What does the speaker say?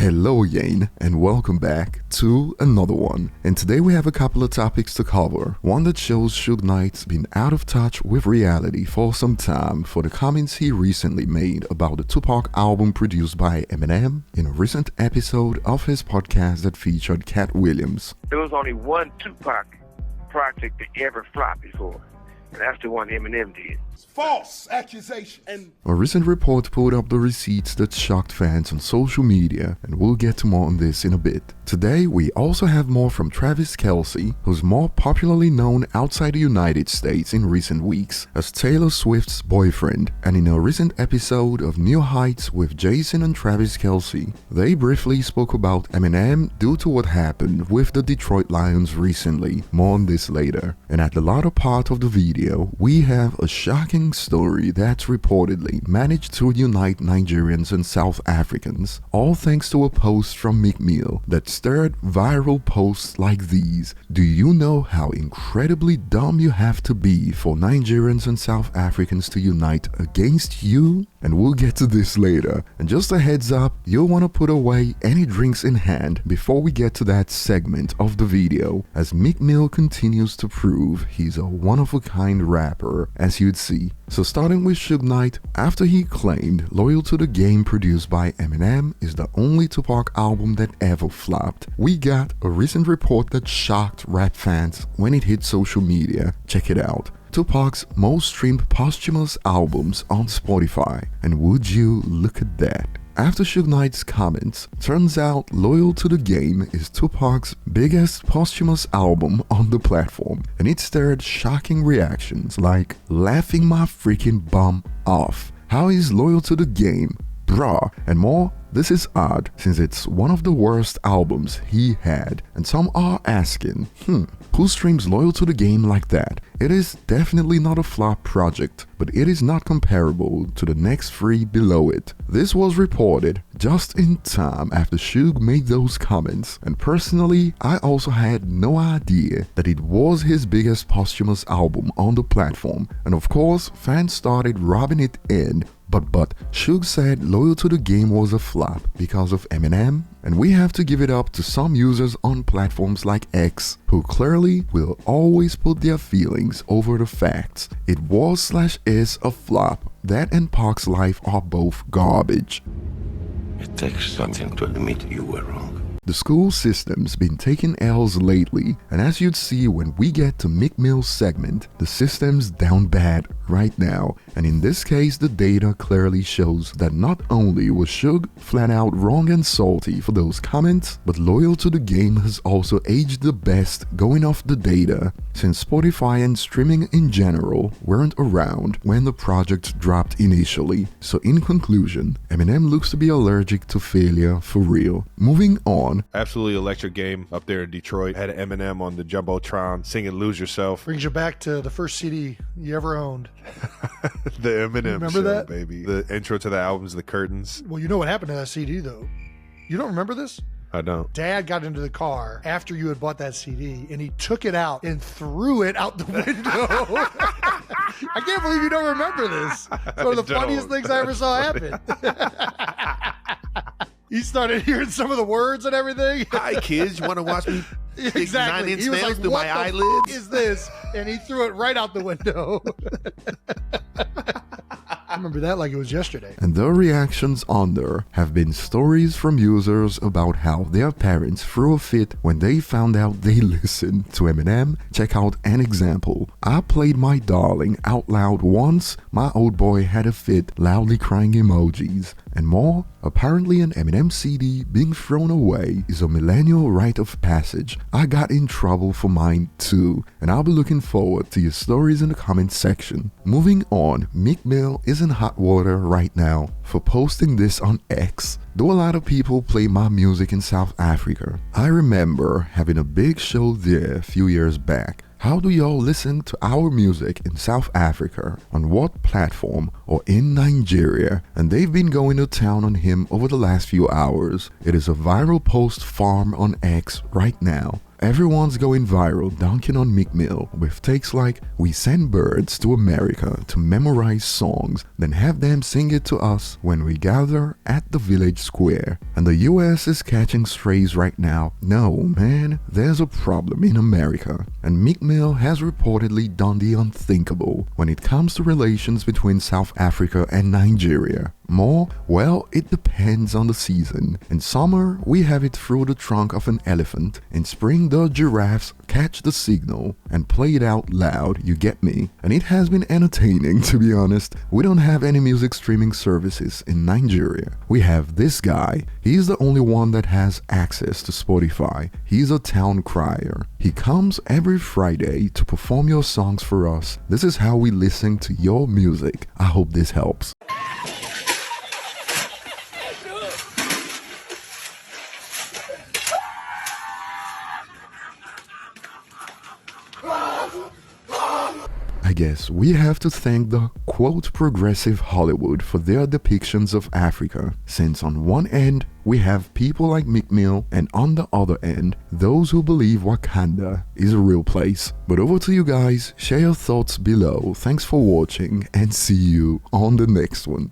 Hello Yane, and welcome back to another one. And today we have a couple of topics to cover. One that shows Suge Knight's been out of touch with reality for some time for the comments he recently made about the Tupac album produced by Eminem in a recent episode of his podcast that featured Cat Williams. There was only one Tupac project that ever flopped before, and that's the one Eminem did. False accusation. A recent report put up the receipts that shocked fans on social media, and we'll get to more on this in a bit. Today, we also have more from Travis Kelce, who's more popularly known outside the United States in recent weeks as Taylor Swift's boyfriend, and in a recent episode of New Heights with Jason and Travis Kelce, they briefly spoke about Eminem due to what happened with the Detroit Lions recently. More on this later. And at the latter part of the video, we have a shocking story that's reportedly managed to unite Nigerians and South Africans, all thanks to a post from Meek that stirred viral posts like these. Do you know how incredibly dumb you have to be for Nigerians and South Africans to unite against you? And we'll get to this later. And just a heads up, you'll want to put away any drinks in hand before we get to that segment of the video, as Meek Mill continues to prove he's a one-of-a-kind rapper, as you'd see. So starting with Suge Knight, after he claimed Loyal to the Game produced by Eminem is the only Tupac album that ever flopped, we got a recent report that shocked rap fans when it hit social media. Check it out. Tupac's most streamed posthumous albums on Spotify, and would you look at that. After Suge Knight's comments, turns out Loyal to the Game is Tupac's biggest posthumous album on the platform, and it stirred shocking reactions like laughing my freaking bum off. How is Loyal to the Game? Bruh, and more. This is odd since it's one of the worst albums he had, and some are asking, who streams Loyal to the Game like that? It is definitely not a flop project, but it is not comparable to the next three below it. This was reported just in time after Suge made those comments, and personally, I also had no idea that it was his biggest posthumous album on the platform, and of course, fans started rubbing it in. But Suge said Loyal to the Game was a flop because of Eminem, and we have to give it up to some users on platforms like X who clearly will always put their feelings over the facts. It was/is a flop. That and Pac's life are both garbage. It takes something to admit you were wrong. The school system's been taking L's lately, and as you'd see when we get to Meek Mill's segment, the system's down bad right now, and in this case the data clearly shows that not only was Suge flat out wrong and salty for those comments, but Loyal to the Game has also aged the best going off the data, since Spotify and streaming in general weren't around when the project dropped initially. So in conclusion, Eminem looks to be allergic to failure for real. Moving on. Absolutely electric game up there in Detroit. Had Eminem on the Jumbotron singing Lose Yourself. Brings you back to the first CD you ever owned. The Eminem remember show, that? baby. The intro to the album's The Curtains. Well, you know what happened to that CD, though. You don't remember this? I don't. Dad got into the car after you had bought that CD, and he took it out and threw it out the window. I can't believe you don't remember this. It's one of the funniest things I ever saw happen. He started hearing some of the words and everything. Hi, kids. You want to watch me stick Exactly. 9-inch He was nails like, through what my the eyelids? F is this? And he threw it right out the window. I remember that like it was yesterday. And the reactions on there have been stories from users about how their parents threw a fit when they found out they listened to Eminem. Check out an example. I played My Darling out loud once. My old boy had a fit, loudly crying emojis. And more. Apparently an Eminem CD being thrown away is a millennial rite of passage. I got in trouble for mine too, and I'll be looking forward to your stories in the comment section. Moving on, Meek Mill is in hot water right now for posting this on X. Though a lot of people play my music in South Africa, I remember having a big show there a few years back. How do y'all listen to our music in South Africa? On what platform? Or in Nigeria? And they've been going to town on him over the last few hours. It is a viral post farm on X right now. everyone's going viral dunking on Meek Mill with takes like, "We send birds to America to memorize songs, then have them sing it to us when we gather at the village square. And the US is catching strays right now. No, man, there's a problem in America." And Meek Mill has reportedly done the unthinkable when it comes to relations between South Africa and Nigeria. More? Well, it depends on the season. In summer, we have it through the trunk of an elephant. In spring, the giraffes catch the signal and play it out loud, you get me? And it has been entertaining, to be honest. We don't have any music streaming services in Nigeria. We have this guy. He's the only one that has access to Spotify. He's a town crier. He comes every Friday to perform your songs for us. This is how we listen to your music. I hope this helps. I guess we have to thank the quote progressive Hollywood for their depictions of Africa, since on one end we have people like Meek Mill and on the other end those who believe Wakanda is a real place. But over to you guys, share your thoughts below. Thanks for watching and see you on the next one.